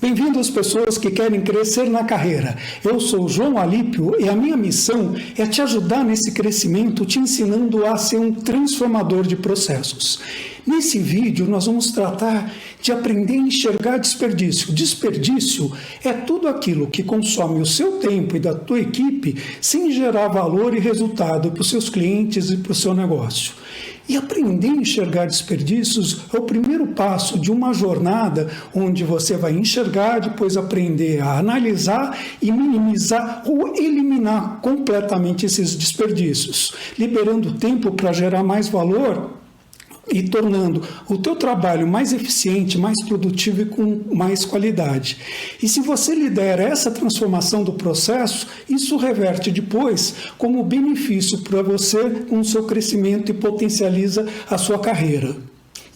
Bem-vindos pessoas que querem crescer na carreira. Eu sou João Alípio e a minha missão é te ajudar nesse crescimento, te ensinando a ser um transformador de processos. Nesse vídeo nós vamos tratar de aprender a enxergar desperdício. Desperdício é tudo aquilo que consome o seu tempo e da tua equipe sem gerar valor e resultado para os seus clientes e para o seu negócio. E aprender a enxergar desperdícios é o primeiro passo de uma jornada onde você vai enxergar, depois aprender a analisar e minimizar ou eliminar completamente esses desperdícios, liberando tempo para gerar mais valor e tornando o teu trabalho mais eficiente, mais produtivo e com mais qualidade. E se você lidera essa transformação do processo, isso reverte depois como benefício para você com o seu crescimento e potencializa a sua carreira.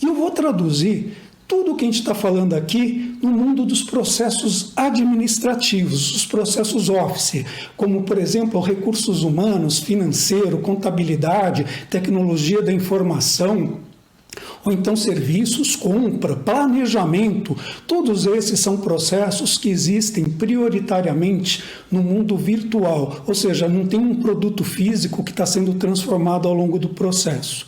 E eu vou traduzir tudo o que a gente está falando aqui no mundo dos processos administrativos, os processos Office, como, por exemplo, recursos humanos, financeiro, contabilidade, tecnologia da informação, ou então serviços, compra, planejamento. Todos esses são processos que existem prioritariamente no mundo virtual, ou seja, não tem um produto físico que está sendo transformado ao longo do processo.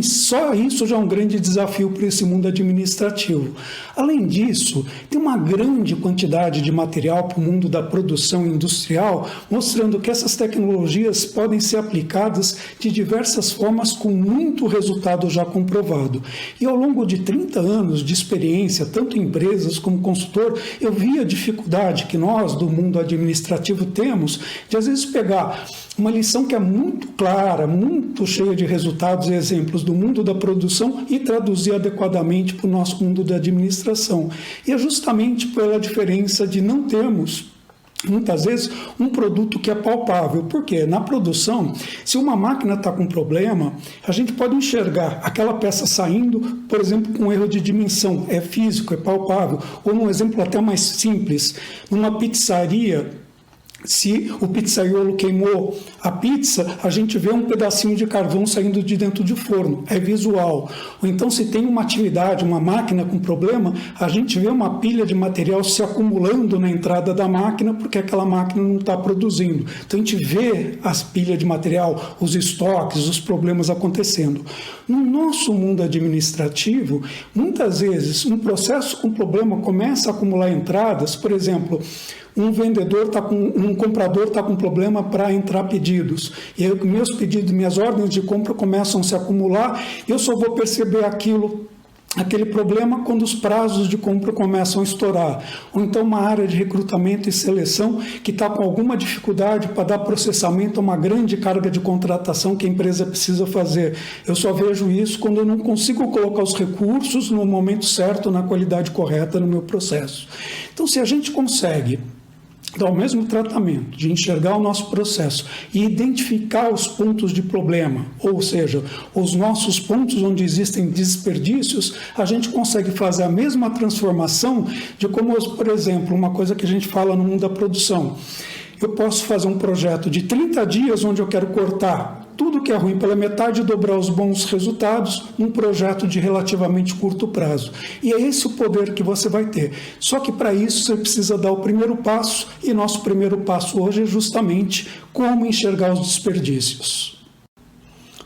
Só isso já é um grande desafio para esse mundo administrativo. Além disso, tem uma grande quantidade de material para o mundo da produção industrial, mostrando que essas tecnologias podem ser aplicadas de diversas formas com muito resultado já comprovado. E ao longo de 30 anos de experiência, tanto em empresas como consultor, eu vi a dificuldade que nós do mundo administrativo temos de às vezes pegar uma lição que é muito clara, muito cheia de resultados e exemplos do mundo da produção e traduzir adequadamente para o nosso mundo da administração. E é justamente pela diferença de não termos muitas vezes um produto que é palpável. Porque na produção, se uma máquina está com problema, a gente pode enxergar aquela peça saindo, por exemplo, com erro de dimensão, é físico, é palpável. Ou num exemplo até mais simples, numa pizzaria, se o pizzaiolo queimou a pizza, a gente vê um pedacinho de carvão saindo de dentro do forno, é visual. Ou então, se tem uma atividade, uma máquina com problema, a gente vê uma pilha de material se acumulando na entrada da máquina porque aquela máquina não está produzindo. Então, a gente vê as pilhas de material, os estoques, os problemas acontecendo. No nosso mundo administrativo, muitas vezes, um processo com problema começa a acumular entradas, por exemplo, um comprador está com problema para entrar pedidos. E aí, meus pedidos, minhas ordens de compra começam a se acumular, eu só vou perceber aquele problema quando os prazos de compra começam a estourar. Ou então uma área de recrutamento e seleção que está com alguma dificuldade para dar processamento a uma grande carga de contratação que a empresa precisa fazer. Eu só vejo isso quando eu não consigo colocar os recursos no momento certo, na qualidade correta no meu processo. Então, se a gente consegue dar o mesmo tratamento, de enxergar o nosso processo e identificar os pontos de problema, ou seja, os nossos pontos onde existem desperdícios, a gente consegue fazer a mesma transformação de como, por exemplo, uma coisa que a gente fala no mundo da produção. Eu posso fazer um projeto de 30 dias onde eu quero cortar tudo que é ruim pela metade e dobrar os bons resultados num projeto de relativamente curto prazo. E é esse o poder que você vai ter. Só que para isso você precisa dar o primeiro passo, e nosso primeiro passo hoje é justamente como enxergar os desperdícios.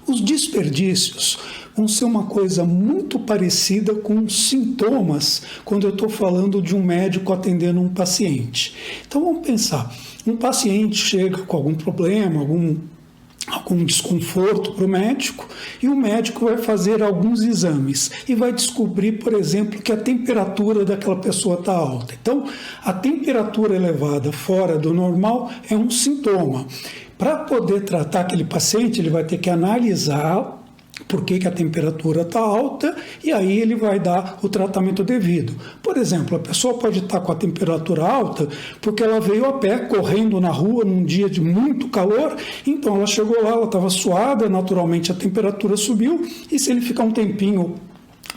Os desperdícios vão ser uma coisa muito parecida com sintomas quando eu estou falando de um médico atendendo um paciente. Então vamos pensar, um paciente chega com algum problema, algum desconforto para o médico, e o médico vai fazer alguns exames e vai descobrir, por exemplo, que a temperatura daquela pessoa está alta. Então, a temperatura elevada fora do normal é um sintoma. Para poder tratar aquele paciente, ele vai ter que analisar por que a temperatura está alta, e aí ele vai dar o tratamento devido. Por exemplo, a pessoa pode estar com a temperatura alta porque ela veio a pé, correndo na rua num dia de muito calor, então ela chegou lá, ela estava suada, naturalmente a temperatura subiu, e se ele ficar um tempinho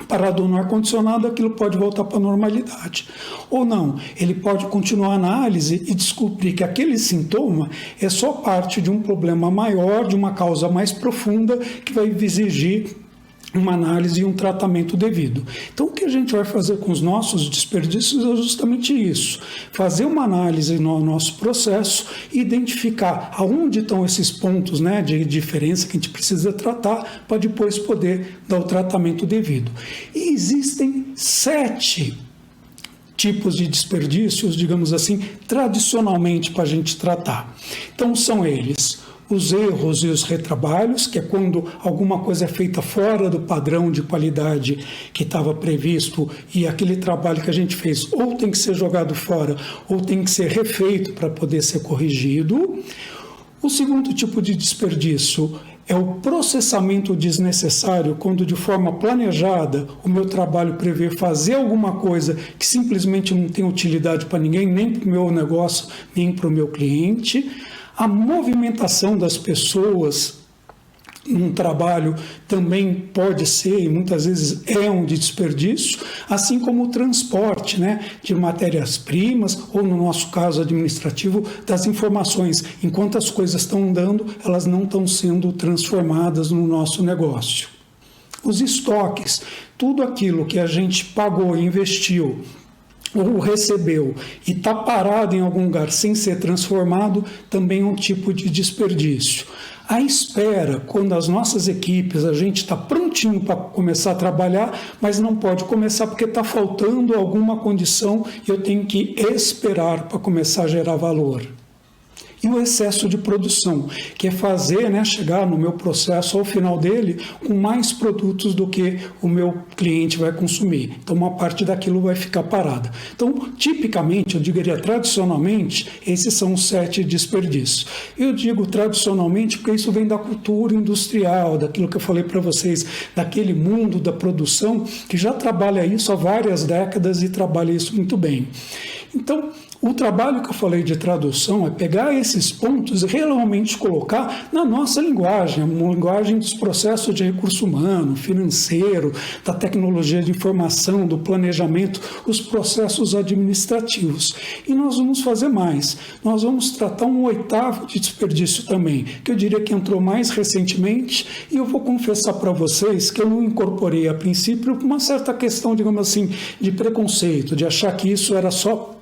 parado no ar-condicionado, aquilo pode voltar para a normalidade. Ou não, ele pode continuar a análise e descobrir que aquele sintoma é só parte de um problema maior, de uma causa mais profunda, que vai exigir uma análise e um tratamento devido. Então, o que a gente vai fazer com os nossos desperdícios é justamente isso, fazer uma análise no nosso processo e identificar aonde estão esses pontos, né, de diferença que a gente precisa tratar para depois poder dar o tratamento devido. E existem 7 tipos de desperdícios, digamos assim, tradicionalmente para a gente tratar. Então, são eles: os erros e os retrabalhos, que é quando alguma coisa é feita fora do padrão de qualidade que estava previsto e aquele trabalho que a gente fez ou tem que ser jogado fora ou tem que ser refeito para poder ser corrigido. O segundo tipo de desperdício é o processamento desnecessário, quando de forma planejada o meu trabalho prevê fazer alguma coisa que simplesmente não tem utilidade para ninguém, nem para o meu negócio, nem para o meu cliente. A movimentação das pessoas num trabalho também pode ser, e muitas vezes é um desperdício, assim como o transporte, né, de matérias-primas, ou no nosso caso administrativo, das informações. Enquanto as coisas estão andando, elas não estão sendo transformadas no nosso negócio. Os estoques, tudo aquilo que a gente pagou, investiu, ou recebeu e está parado em algum lugar sem ser transformado, também é um tipo de desperdício. A espera, quando as nossas equipes, a gente está prontinho para começar a trabalhar, mas não pode começar porque está faltando alguma condição e eu tenho que esperar para começar a gerar valor. E o excesso de produção, que é fazer, né, chegar no meu processo ao final dele com mais produtos do que o meu cliente vai consumir. Então, uma parte daquilo vai ficar parada. Então, tipicamente, eu diria tradicionalmente, esses são os 7 desperdícios. Eu digo tradicionalmente porque isso vem da cultura industrial, daquilo que eu falei para vocês, daquele mundo da produção que já trabalha isso há várias décadas e trabalha isso muito bem. Então, o trabalho que eu falei de tradução é pegar esses pontos e realmente colocar na nossa linguagem, a linguagem dos processos de recurso humano, financeiro, da tecnologia de informação, do planejamento, os processos administrativos. E nós vamos fazer mais. Nós vamos tratar um 8º de desperdício também, que eu diria que entrou mais recentemente, e eu vou confessar para vocês que eu não incorporei a princípio uma certa questão, digamos assim, de preconceito, de achar que isso era só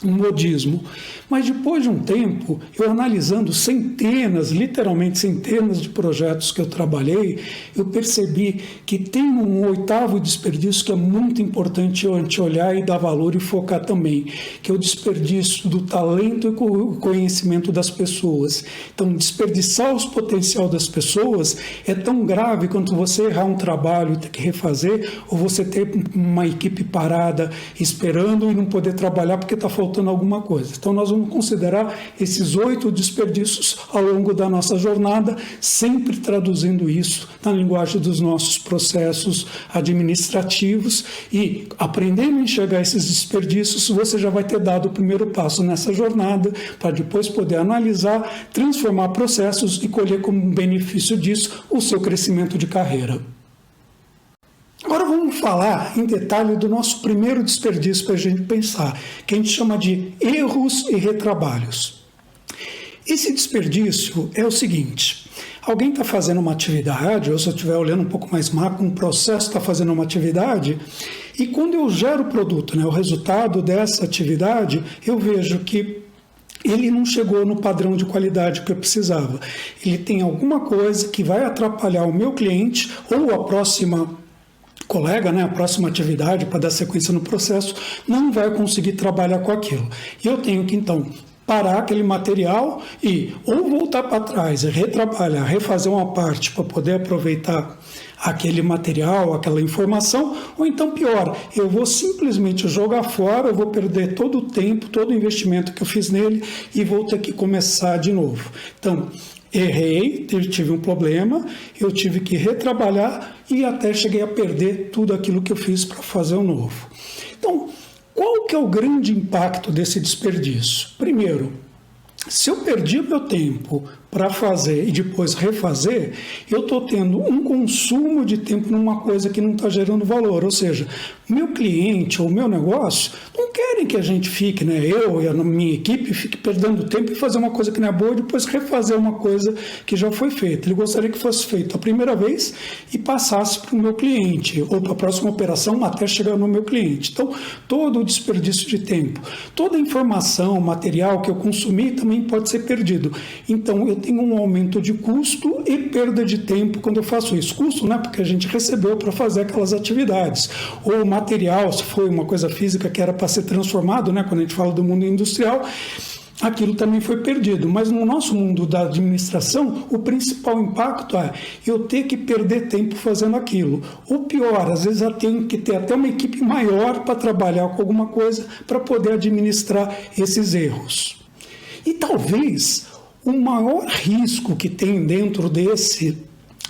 um modismo. Mas depois de um tempo, eu analisando centenas, literalmente centenas de projetos que eu trabalhei, eu percebi que tem um 8º desperdício que é muito importante a gente olhar e dar valor e focar também, que é o desperdício do talento e conhecimento das pessoas. Então, desperdiçar o potencial das pessoas é tão grave quanto você errar um trabalho e ter que refazer, ou você ter uma equipe parada esperando e não poder trabalhar porque está faltando alguma coisa. Então, nós vamos considerar esses 8 desperdícios ao longo da nossa jornada, sempre traduzindo isso na linguagem dos nossos processos administrativos e aprendendo a enxergar esses desperdícios, você já vai ter dado o primeiro passo nessa jornada para depois poder analisar, transformar processos e colher como benefício disso o seu crescimento de carreira. Agora vamos falar em detalhe do nosso primeiro desperdício para a gente pensar, que a gente chama de erros e retrabalhos. Esse desperdício é o seguinte: alguém está fazendo uma atividade, ou se eu estiver olhando um pouco mais macro, um processo está fazendo uma atividade, e quando eu gero o produto, né, o resultado dessa atividade, eu vejo que ele não chegou no padrão de qualidade que eu precisava. Ele tem alguma coisa que vai atrapalhar o meu cliente ou a próxima colega, né, a próxima atividade para dar sequência no processo, não vai conseguir trabalhar com aquilo. E eu tenho que, então, parar aquele material e ou voltar para trás, retrabalhar, refazer uma parte para poder aproveitar aquele material, aquela informação, ou então pior, eu vou simplesmente jogar fora, eu vou perder todo o tempo, todo o investimento que eu fiz nele e vou ter que começar de novo. Então, errei, tive um problema, eu tive que retrabalhar e até cheguei a perder tudo aquilo que eu fiz para fazer o novo. Então, qual que é o grande impacto desse desperdício? Primeiro, se eu perdi o meu tempo para fazer e depois refazer, eu estou tendo um consumo de tempo numa coisa que não está gerando valor. Ou seja, meu cliente ou meu negócio não querem que a gente fique, né, eu e a minha equipe, fique perdendo tempo e fazer uma coisa que não é boa e depois refazer uma coisa que já foi feita. Ele gostaria que fosse feito a primeira vez e passasse para o meu cliente ou para a próxima operação até chegar no meu cliente. Então, todo o desperdício de tempo, toda a informação, material que eu consumi também pode ser perdido. Então, eu tenho um aumento de custo e perda de tempo quando eu faço isso. Custo, né, porque a gente recebeu para fazer aquelas atividades. Ou material, se foi uma coisa física que era para ser transformado, né, quando a gente fala do mundo industrial, aquilo também foi perdido. Mas no nosso mundo da administração, o principal impacto é eu ter que perder tempo fazendo aquilo. Ou pior, às vezes eu tenho que ter até uma equipe maior para trabalhar com alguma coisa para poder administrar esses erros. E talvez o maior risco que tem dentro desse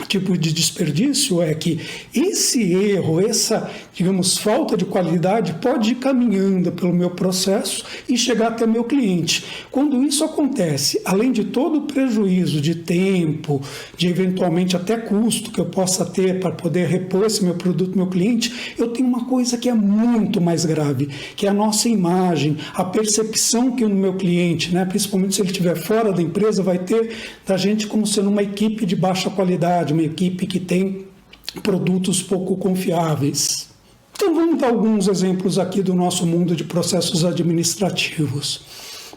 tipo de desperdício é que esse erro, essa, digamos, falta de qualidade pode ir caminhando pelo meu processo e chegar até meu cliente. Quando isso acontece, além de todo o prejuízo de tempo, de eventualmente até custo que eu possa ter para poder repor esse meu produto, meu cliente, eu tenho uma coisa que é muito mais grave, que é a nossa imagem, a percepção que o meu cliente, né, principalmente se ele estiver fora da empresa, vai ter da gente como sendo uma equipe de baixa qualidade, uma equipe que tem produtos pouco confiáveis. Então vamos dar alguns exemplos aqui do nosso mundo de processos administrativos.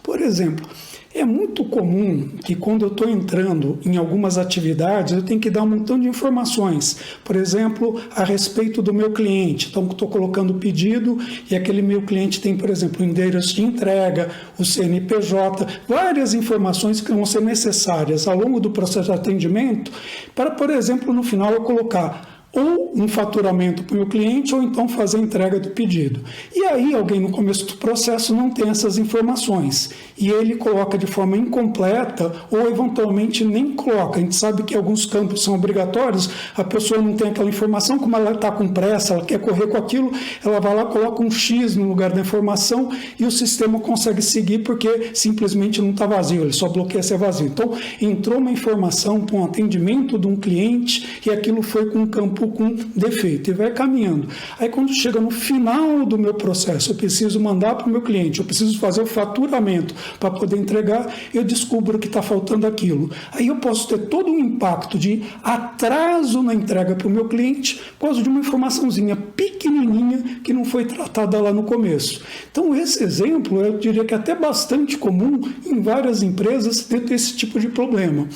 Por exemplo, é muito comum que quando eu estou entrando em algumas atividades, eu tenho que dar um montão de informações. Por exemplo, a respeito do meu cliente. Então, estou colocando o pedido e aquele meu cliente tem, por exemplo, o endereço de entrega, o CNPJ, várias informações que vão ser necessárias ao longo do processo de atendimento para, por exemplo, no final eu colocar ou um faturamento para o meu cliente, ou então fazer a entrega do pedido. E aí alguém no começo do processo não tem essas informações, e ele coloca de forma incompleta, ou eventualmente nem coloca. A gente sabe que alguns campos são obrigatórios, a pessoa não tem aquela informação, como ela está com pressa, ela quer correr com aquilo, ela vai lá, coloca um X no lugar da informação, e o sistema consegue seguir, porque simplesmente não está vazio, ele só bloqueia se é vazio. Então, entrou uma informação para um atendimento de um cliente, e aquilo foi com um campo com defeito, e vai caminhando. Aí quando chega no final do meu processo, eu preciso mandar para o meu cliente, eu preciso fazer o faturamento para poder entregar, eu descubro que está faltando aquilo. Aí eu posso ter todo um impacto de atraso na entrega para o meu cliente por causa de uma informaçãozinha pequenininha que não foi tratada lá no começo. Então esse exemplo, eu diria que é até bastante comum em várias empresas ter esse tipo de problema.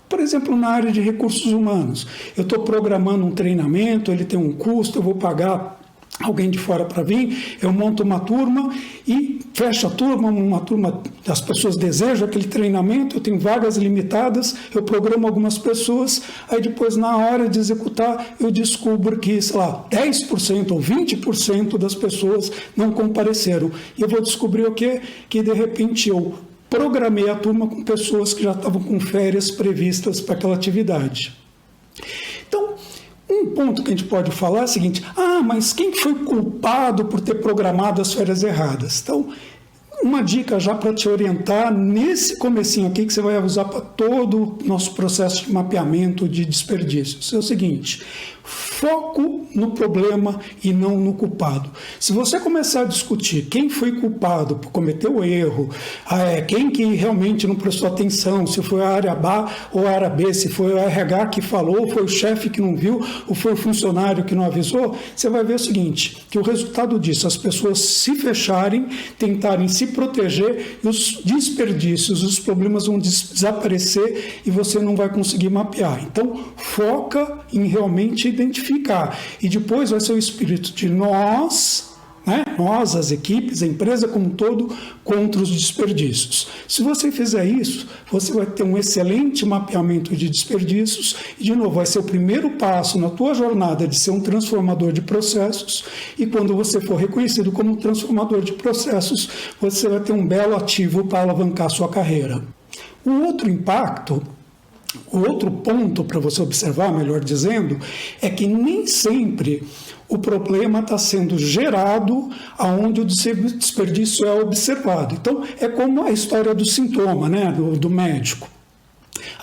Por exemplo, na área de recursos humanos, eu estou programando um treinamento, ele tem um custo, eu vou pagar alguém de fora para vir, eu monto uma turma e fecho a turma, uma turma, as pessoas desejam aquele treinamento, eu tenho vagas limitadas, eu programo algumas pessoas, aí depois na hora de executar eu descubro que, sei lá, 10% ou 20% das pessoas não compareceram. E eu vou descobrir o quê? Que de repente eu programei a turma com pessoas que já estavam com férias previstas para aquela atividade. Então, um ponto que a gente pode falar é o seguinte: mas quem foi culpado por ter programado as férias erradas? Então, uma dica já para te orientar nesse comecinho aqui que você vai usar para todo o nosso processo de mapeamento de desperdícios. É o seguinte: foco no problema e não no culpado. Se você começar a discutir quem foi culpado por cometer o erro, quem que realmente não prestou atenção, se foi a área A ou a área B, se foi o RH que falou, foi o chefe que não viu, ou foi o funcionário que não avisou, você vai ver o seguinte, que o resultado disso, as pessoas se fecharem, tentarem se proteger, e os desperdícios, os problemas vão desaparecer e você não vai conseguir mapear. Então, foca em realmente identificar. E depois vai ser o espírito de nós, nós, as equipes, a empresa como um todo, contra os desperdícios. Se você fizer isso, você vai ter um excelente mapeamento de desperdícios e, de novo, vai ser o primeiro passo na tua jornada de ser um transformador de processos, e quando você for reconhecido como um transformador de processos, você vai ter um belo ativo para alavancar a sua carreira. O outro impacto, o outro ponto para você observar, melhor dizendo, é que nem sempre o problema está sendo gerado aonde o desperdício é observado. Então, é como a história do sintoma, do médico.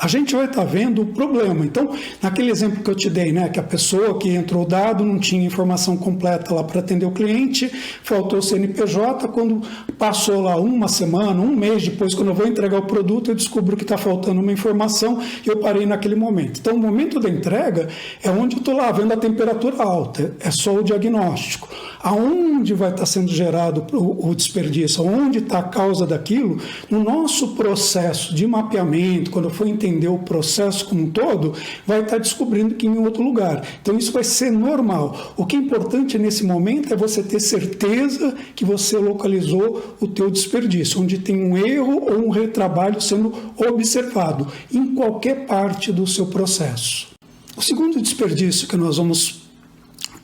a gente vai estar vendo o problema. Então, naquele exemplo que eu te dei, né, que a pessoa que entrou o dado não tinha informação completa lá para atender o cliente, faltou o CNPJ, quando passou lá uma semana, um mês depois, quando eu vou entregar o produto, eu descubro que está faltando uma informação e eu parei naquele momento. Então, o momento da entrega é onde eu estou lá vendo a temperatura alta, é só o diagnóstico. Aonde vai estar sendo gerado o desperdício, aonde está a causa daquilo, no nosso processo de mapeamento, quando eu for entender o processo como um todo, vai estar descobrindo que em outro lugar. Então isso vai ser normal. O que é importante nesse momento é você ter certeza que você localizou o teu desperdício, onde tem um erro ou um retrabalho sendo observado em qualquer parte do seu processo. O segundo desperdício que nós vamos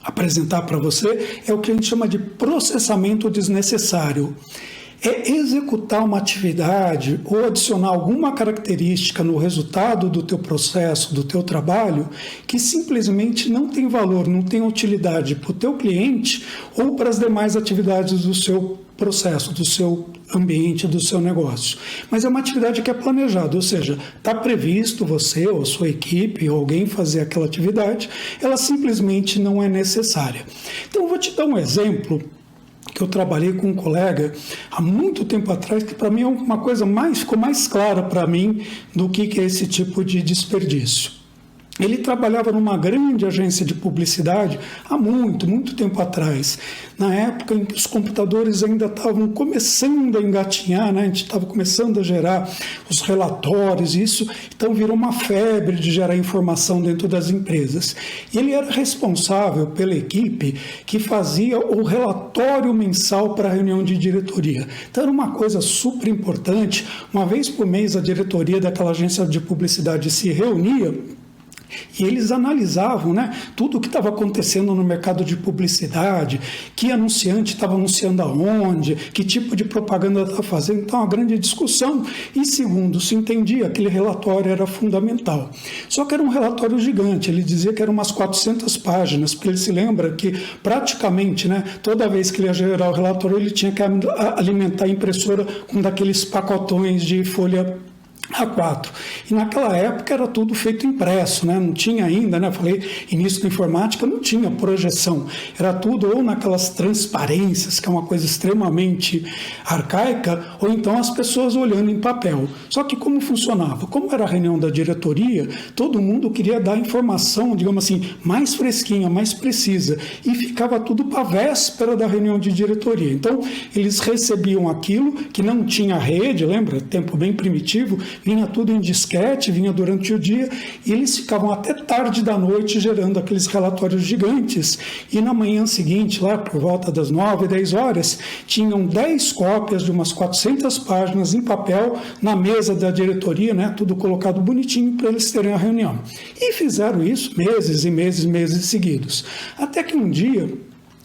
apresentar para você é o que a gente chama de processamento desnecessário. É executar uma atividade ou adicionar alguma característica no resultado do teu processo, do teu trabalho, que simplesmente não tem valor, não tem utilidade para o teu cliente ou para as demais atividades do seu processo, do seu ambiente, do seu negócio. Mas é uma atividade que é planejada, ou seja, está previsto você ou a sua equipe ou alguém fazer aquela atividade, ela simplesmente não é necessária. Então, eu vou te dar um exemplo que eu trabalhei com um colega há muito tempo atrás, que para mim é uma coisa ficou mais clara para mim do que é esse tipo de desperdício. Ele trabalhava numa grande agência de publicidade há muito tempo atrás. Na época em que os computadores ainda estavam começando a engatinhar, né? A gente estava começando a gerar os relatórios, então virou uma febre de gerar informação dentro das empresas. E ele era responsável pela equipe que fazia o relatório mensal para a reunião de diretoria. Então era uma coisa super importante. Uma vez por mês a diretoria daquela agência de publicidade se reunia e eles analisavam, né, tudo o que estava acontecendo no mercado de publicidade, que anunciante estava anunciando aonde, que tipo de propaganda estava fazendo. Então, uma grande discussão. E segundo se entendia, aquele relatório era fundamental. Só que era um relatório gigante. Ele dizia que eram umas 400 páginas, porque ele se lembra que praticamente, né, toda vez que ele ia gerar o relatório, ele tinha que alimentar a impressora com daqueles pacotões de folha A4. E naquela época era tudo feito impresso, né? Não tinha ainda, né? Eu falei, início da informática, não tinha projeção. Era tudo ou naquelas transparências, que é uma coisa extremamente arcaica, ou então as pessoas olhando em papel. Só que como funcionava? Como era a reunião da diretoria, todo mundo queria dar informação, digamos assim, mais fresquinha, mais precisa. E ficava tudo para a véspera da reunião de diretoria. Então, eles recebiam aquilo que não tinha rede, lembra? Tempo bem primitivo, vinha tudo em disquete, vinha durante o dia, e eles ficavam até tarde da noite gerando aqueles relatórios gigantes, e na manhã seguinte, lá por volta das 9, 10 horas, tinham 10 cópias de umas 400 páginas em papel na mesa da diretoria, né, tudo colocado bonitinho para eles terem a reunião. E fizeram isso meses e meses seguidos. Até que um dia,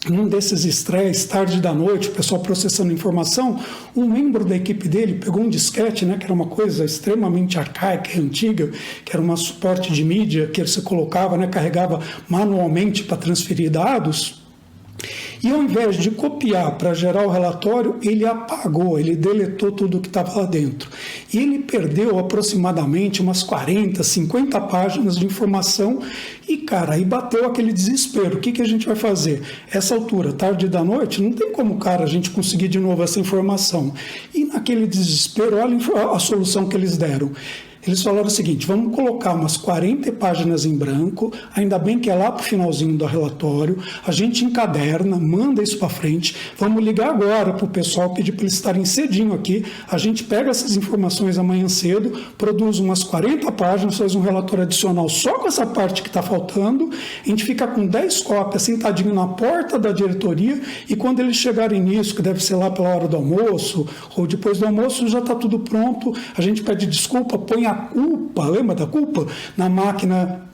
num desses estresses, tarde da noite, o pessoal processando informação, um membro da equipe dele pegou um disquete, né, que era uma coisa extremamente arcaica e antiga, que era um suporte de mídia que você colocava, né, carregava manualmente para transferir dados. E ao invés de copiar para gerar o relatório, ele apagou, ele deletou tudo que estava lá dentro. E ele perdeu aproximadamente umas 40, 50 páginas de informação e, cara, aí bateu aquele desespero. O que a gente vai fazer? Essa altura, tarde da noite, não tem como, cara, a gente conseguir de novo essa informação. E naquele desespero, olha a solução que eles deram. Eles falaram o seguinte, vamos colocar umas 40 páginas em branco, ainda bem que é lá para o finalzinho do relatório, a gente encaderna, manda isso para frente, vamos ligar agora para o pessoal, pedir para eles estarem cedinho aqui, a gente pega essas informações amanhã cedo, produz umas 40 páginas, faz um relatório adicional só com essa parte que está faltando, a gente fica com 10 cópias sentadinho na porta da diretoria e quando eles chegarem nisso, que deve ser lá pela hora do almoço ou depois do almoço, já está tudo pronto, a gente pede desculpa, põe a culpa, lembra da culpa? Na máquina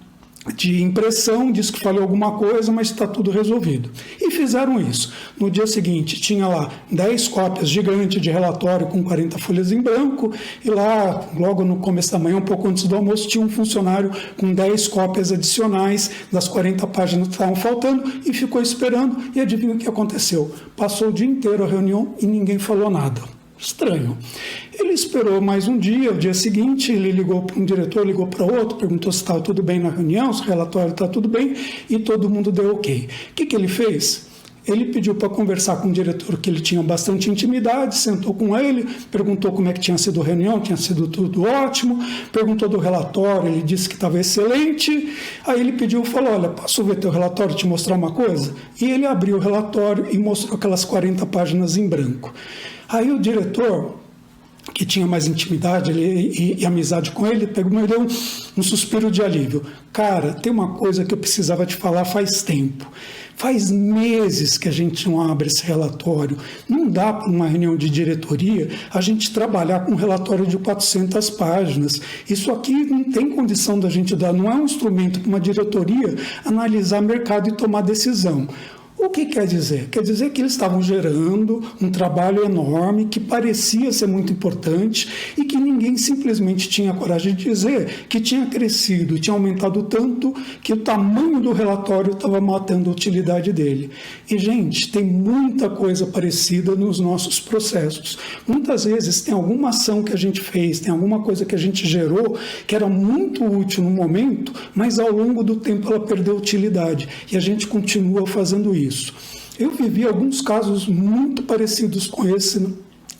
de impressão, diz que falhou alguma coisa, mas está tudo resolvido. E fizeram isso. No dia seguinte, tinha lá 10 cópias gigantes de relatório com 40 folhas em branco, e lá, logo no começo da manhã, um pouco antes do almoço, tinha um funcionário com 10 cópias adicionais das 40 páginas que estavam faltando, e ficou esperando, e adivinha o que aconteceu? Passou o dia inteiro a reunião e ninguém falou nada. Estranho. Ele esperou mais um dia, o dia seguinte ele ligou para um diretor, ligou para outro, perguntou se estava tudo bem na reunião, se o relatório está tudo bem, e todo mundo deu ok. O que ele fez? Ele pediu para conversar com um diretor que ele tinha bastante intimidade, sentou com ele, perguntou como é que tinha sido a reunião, tinha sido tudo ótimo, perguntou do relatório, ele disse que estava excelente, aí ele pediu, falou, olha, posso ver teu relatório e te mostrar uma coisa? E ele abriu o relatório e mostrou aquelas 40 páginas em branco. Aí o diretor, que tinha mais intimidade e amizade com ele, pegou e deu um suspiro de alívio. Cara, tem uma coisa que eu precisava te falar faz tempo. Faz meses que a gente não abre esse relatório. Não dá para uma reunião de diretoria a gente trabalhar com um relatório de 400 páginas. Isso aqui não tem condição da gente dar, não é um instrumento para uma diretoria analisar mercado e tomar decisão. O que quer dizer? Quer dizer que eles estavam gerando um trabalho enorme que parecia ser muito importante e que ninguém simplesmente tinha coragem de dizer que tinha crescido, tinha aumentado tanto que o tamanho do relatório estava matando a utilidade dele. E, gente, tem muita coisa parecida nos nossos processos. Muitas vezes tem alguma ação que a gente fez, tem alguma coisa que a gente gerou que era muito útil no momento, mas ao longo do tempo ela perdeu utilidade e a gente continua fazendo isso. Eu vivi alguns casos muito parecidos com esse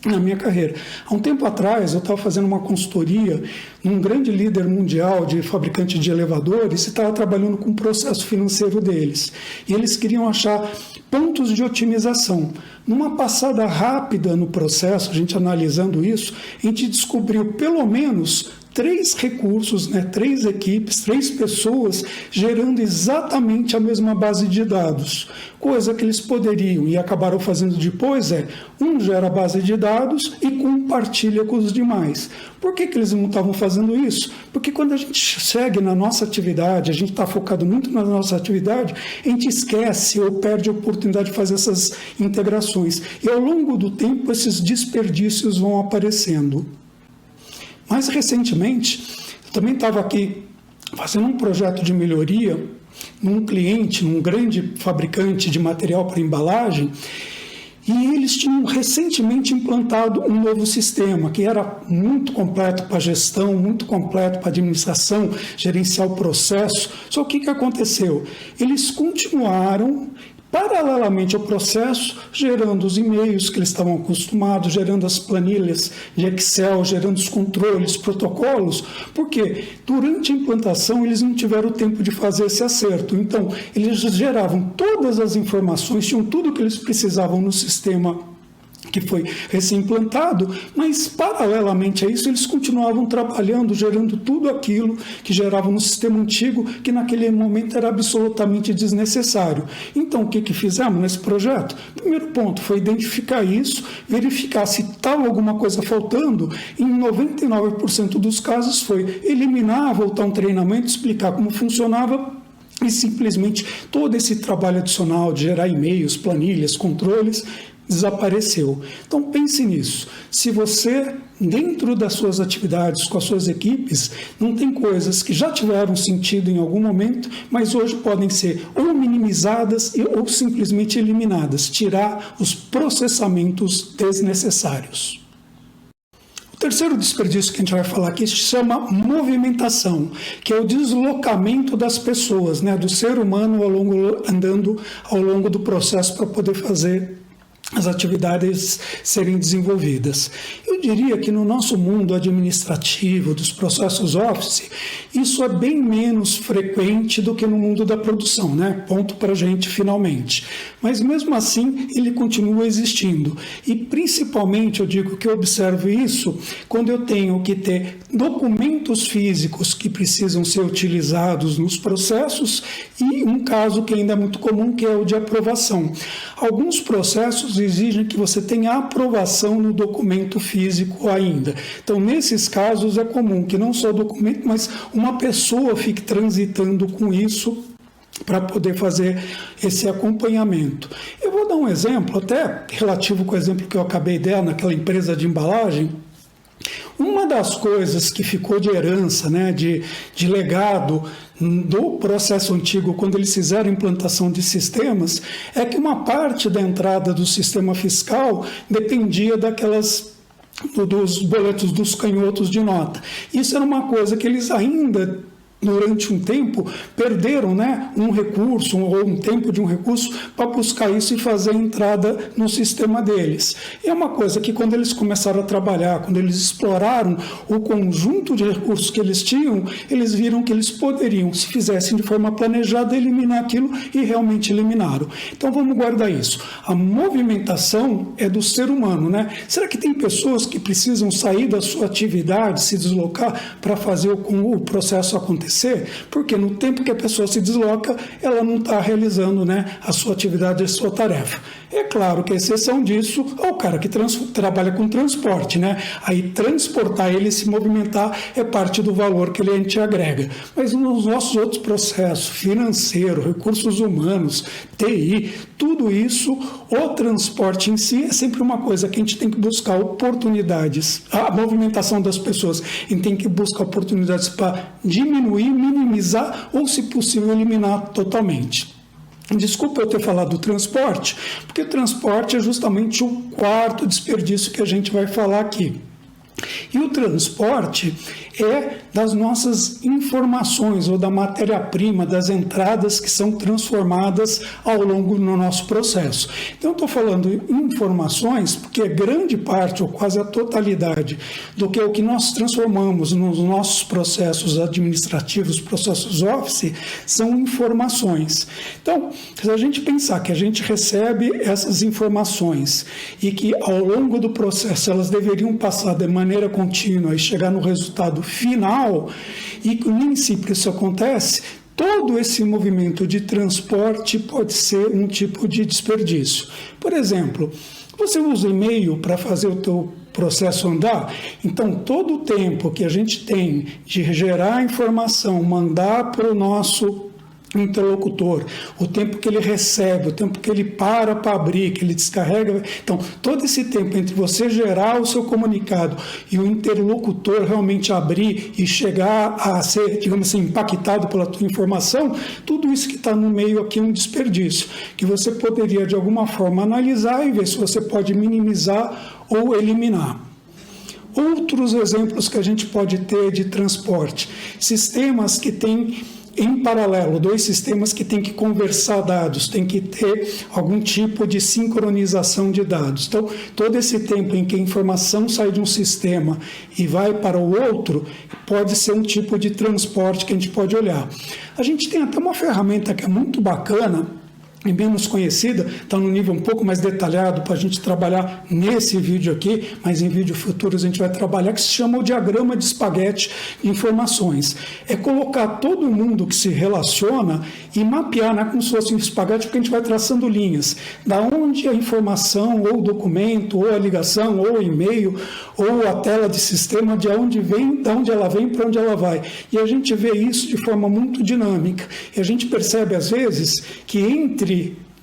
na minha carreira. Há um tempo atrás, eu estava fazendo uma consultoria num grande líder mundial de fabricante de elevadores e estava trabalhando com o processo financeiro deles. E eles queriam achar pontos de otimização. Numa passada rápida no processo, a gente analisando isso, a gente descobriu pelo menos 3 recursos, 3 equipes, 3 pessoas gerando exatamente a mesma base de dados. Coisa que eles poderiam e acabaram fazendo depois um gera a base de dados e compartilha com os demais. Por que eles não estavam fazendo isso? Porque quando a gente segue na nossa atividade, a gente está focado muito na nossa atividade, a gente esquece ou perde a oportunidade de fazer essas integrações. E ao longo do tempo, esses desperdícios vão aparecendo. Mais recentemente, eu também estava aqui fazendo um projeto de melhoria num cliente, num grande fabricante de material para embalagem, e eles tinham recentemente implantado um novo sistema que era muito completo para gestão, muito completo para administração, gerenciar o processo. Só que o que aconteceu? Eles continuaram paralelamente ao processo, gerando os e-mails que eles estavam acostumados, gerando as planilhas de Excel, gerando os controles, protocolos, porque durante a implantação eles não tiveram tempo de fazer esse acerto. Então, eles geravam todas as informações, tinham tudo que eles precisavam no sistema que foi recém-implantado, mas paralelamente a isso eles continuavam trabalhando, gerando tudo aquilo que geravam no sistema antigo, que naquele momento era absolutamente desnecessário. Então, o que fizemos nesse projeto? Primeiro ponto foi identificar isso, verificar se estava alguma coisa faltando. Em 99% dos casos foi eliminar, voltar um treinamento, explicar como funcionava, e simplesmente todo esse trabalho adicional de gerar e-mails, planilhas, controles, desapareceu. Então pense nisso. Se você, dentro das suas atividades, com as suas equipes, não tem coisas que já tiveram sentido em algum momento, mas hoje podem ser ou minimizadas ou simplesmente eliminadas, tirar os processamentos desnecessários. O terceiro desperdício que a gente vai falar aqui se chama movimentação, que é o deslocamento das pessoas, do ser humano andando ao longo do processo para poder fazer as atividades serem desenvolvidas. Eu diria que no nosso mundo administrativo, dos processos Office, isso é bem menos frequente do que no mundo da produção, Ponto para a gente, finalmente. Mas mesmo assim, ele continua existindo. E principalmente, eu digo que eu observo isso quando eu tenho que ter documentos físicos que precisam ser utilizados nos processos e um caso que ainda é muito comum, que é o de aprovação. Alguns processos exigem que você tenha aprovação no documento físico ainda. Então, nesses casos, é comum que não só o documento, mas uma pessoa fique transitando com isso para poder fazer esse acompanhamento. Eu vou dar um exemplo, até relativo com o exemplo que eu acabei de dar naquela empresa de embalagem. Uma das coisas que ficou de herança, de legado do processo antigo, quando eles fizeram a implantação de sistemas, é que uma parte da entrada do sistema fiscal dependia daquelas dos boletos dos canhotos de nota. Isso era uma coisa que eles ainda, durante um tempo, perderam, né, um recurso ou um tempo de um recurso para buscar isso e fazer a entrada no sistema deles. E é uma coisa que, quando eles começaram a trabalhar, quando eles exploraram o conjunto de recursos que eles tinham, eles viram que eles poderiam, se fizessem de forma planejada, eliminar aquilo, e realmente eliminaram. Então vamos guardar isso. A movimentação é do ser humano, né? Será que tem pessoas que precisam sair da sua atividade, se deslocar para fazer o processo acontecer? Porque no tempo que a pessoa se desloca, ela não está realizando, né, a sua atividade, a sua tarefa. É claro que a exceção disso é o cara que trabalha com transporte, né? Aí transportar ele, se movimentar, é parte do valor que ele te agrega. Mas nos nossos outros processos, financeiro, recursos humanos, TI, tudo isso, o transporte em si é sempre uma coisa que a gente tem que buscar oportunidades. A movimentação das pessoas, a gente tem que buscar oportunidades para diminuir, minimizar ou, se possível, eliminar totalmente. Desculpa eu ter falado do transporte, porque o transporte é justamente o quarto desperdício que a gente vai falar aqui. E o transporte é das nossas informações ou da matéria-prima, das entradas que são transformadas ao longo do nosso processo. Então, eu estou falando informações porque grande parte, ou quase a totalidade, do que é o que nós transformamos nos nossos processos administrativos, processos Office, são informações. Então, se a gente pensar que a gente recebe essas informações e que ao longo do processo elas deveriam passar de maneira contínua e chegar no resultado final, e nem sempre isso acontece, todo esse movimento de transporte pode ser um tipo de desperdício. Por exemplo, você usa e-mail para fazer o teu processo andar? Então, todo o tempo que a gente tem de gerar informação, mandar para o nosso interlocutor, o tempo que ele recebe, o tempo que ele para abrir, que ele descarrega. Então, todo esse tempo entre você gerar o seu comunicado e o interlocutor realmente abrir e chegar a ser, digamos assim, impactado pela tua informação, tudo isso que está no meio aqui é um desperdício, que você poderia, de alguma forma, analisar e ver se você pode minimizar ou eliminar. Outros exemplos que a gente pode ter de transporte: sistemas que têm em paralelo, dois sistemas que têm que conversar dados, tem que ter algum tipo de sincronização de dados. Então, todo esse tempo em que a informação sai de um sistema e vai para o outro, pode ser um tipo de transporte que a gente pode olhar. A gente tem até uma ferramenta que é muito bacana e menos conhecida, está no nível um pouco mais detalhado para a gente trabalhar nesse vídeo aqui, mas em vídeos futuros a gente vai trabalhar, que se chama o diagrama de espaguete de informações. É colocar todo mundo que se relaciona e mapear, né, como se fosse um espaguete, porque a gente vai traçando linhas, da onde a informação, ou o documento, ou a ligação, ou o e-mail, ou a tela de sistema, de onde vem, de onde ela vem, para onde ela vai. E a gente vê isso de forma muito dinâmica. E a gente percebe, às vezes, que entre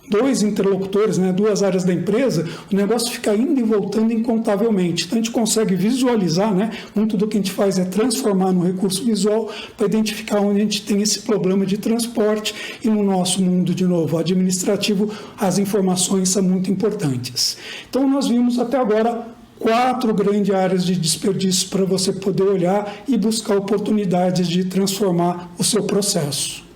dois interlocutores, né, duas áreas da empresa, o negócio fica indo e voltando incontavelmente. Então, a gente consegue visualizar, né, muito do que a gente faz é transformar no recurso visual para identificar onde a gente tem esse problema de transporte, e no nosso mundo, de novo, administrativo, as informações são muito importantes. Então, nós vimos até agora 4 grandes áreas de desperdício para você poder olhar e buscar oportunidades de transformar o seu processo.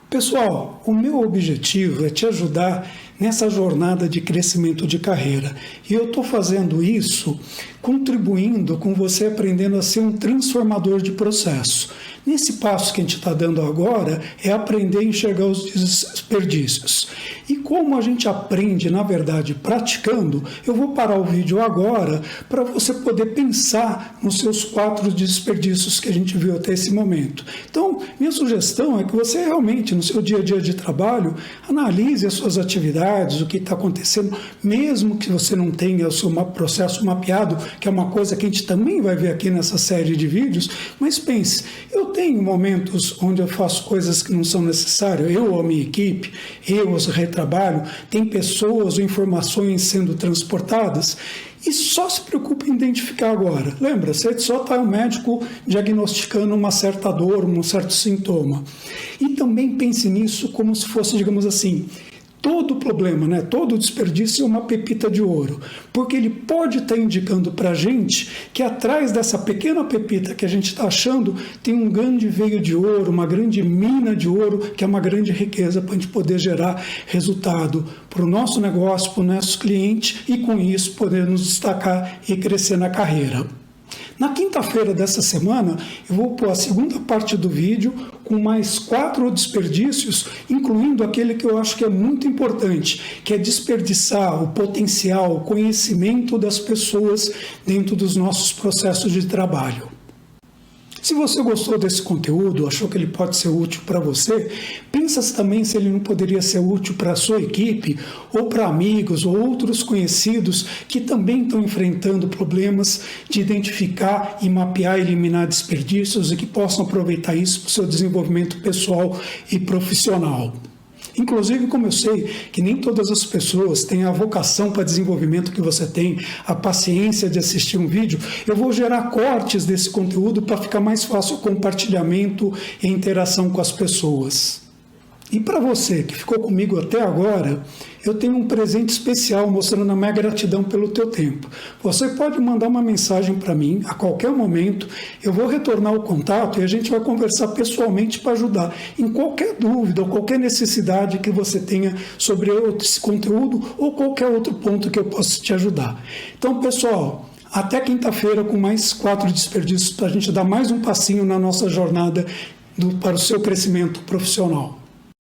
Pessoal, o meu objetivo é te ajudar nessa jornada de crescimento de carreira. E eu estou fazendo isso contribuindo com você aprendendo a ser um transformador de processo. Nesse passo que a gente está dando agora é aprender a enxergar os desperdícios. E como a gente aprende, na verdade, praticando, eu vou parar o vídeo agora para você poder pensar nos seus 4 desperdícios que a gente viu até esse momento. Então, minha sugestão é que você realmente, no seu dia a dia de trabalho, analise as suas atividades, o que está acontecendo, mesmo que você não tenha o seu processo mapeado, que é uma coisa que a gente também vai ver aqui nessa série de vídeos, mas pense, eu tenho momentos onde eu faço coisas que não são necessárias, eu ou a minha equipe, eu os retrabalho, tem pessoas ou informações sendo transportadas, e só se preocupe em identificar agora. Lembra, você só está o médico diagnosticando uma certa dor, um certo sintoma. E também pense nisso como se fosse, digamos assim, todo problema, né, todo desperdício é uma pepita de ouro, porque ele pode estar indicando para a gente que atrás dessa pequena pepita que a gente está achando tem um grande veio de ouro, uma grande mina de ouro, que é uma grande riqueza para a gente poder gerar resultado para o nosso negócio, para o nosso cliente e com isso poder nos destacar e crescer na carreira. Na quinta-feira dessa semana, eu vou pôr a segunda parte do vídeo com mais 4 desperdícios, incluindo aquele que eu acho que é muito importante, que é desperdiçar o potencial, o conhecimento das pessoas dentro dos nossos processos de trabalho. Se você gostou desse conteúdo, achou que ele pode ser útil para você, pensa também se ele não poderia ser útil para a sua equipe, ou para amigos ou outros conhecidos que também estão enfrentando problemas de identificar e mapear e eliminar desperdícios e que possam aproveitar isso para o seu desenvolvimento pessoal e profissional. Inclusive, como eu sei que nem todas as pessoas têm a vocação para desenvolvimento que você tem, a paciência de assistir um vídeo, eu vou gerar cortes desse conteúdo para ficar mais fácil o compartilhamento e interação com as pessoas. E para você que ficou comigo até agora, eu tenho um presente especial mostrando a minha gratidão pelo teu tempo. Você pode mandar uma mensagem para mim a qualquer momento, eu vou retornar o contato e a gente vai conversar pessoalmente para ajudar em qualquer dúvida ou qualquer necessidade que você tenha sobre esse conteúdo ou qualquer outro ponto que eu possa te ajudar. Então, pessoal, até quinta-feira com mais 4 desperdícios para a gente dar mais um passinho na nossa jornada para o seu crescimento profissional.